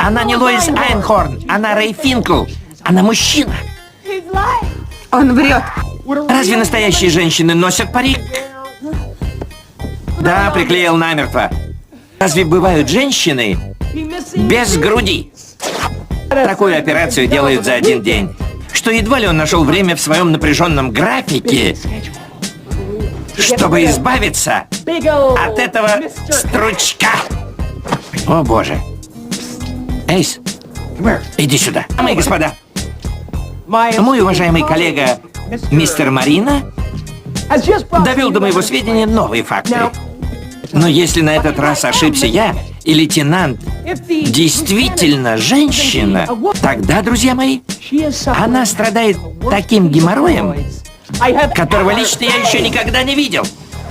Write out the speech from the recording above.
Она не Лоис Айнхорн, она Рэй Финкл. Она мужчина. Он врет. Разве настоящие женщины носят парик? Да, приклеил намертво. Разве бывают женщины без груди? Такую операцию делают за один день. Что едва ли он нашел время в своем напряженном графике, чтобы избавиться от этого стручка. О, боже. Эйс, иди сюда. Мои господа, мой уважаемый коллега мистер Марина довел до моего сведения новые факты. Но если на этот раз ошибся я, и лейтенант действительно женщина, тогда, друзья мои, она страдает таким геморроем, которого лично я еще никогда не видел.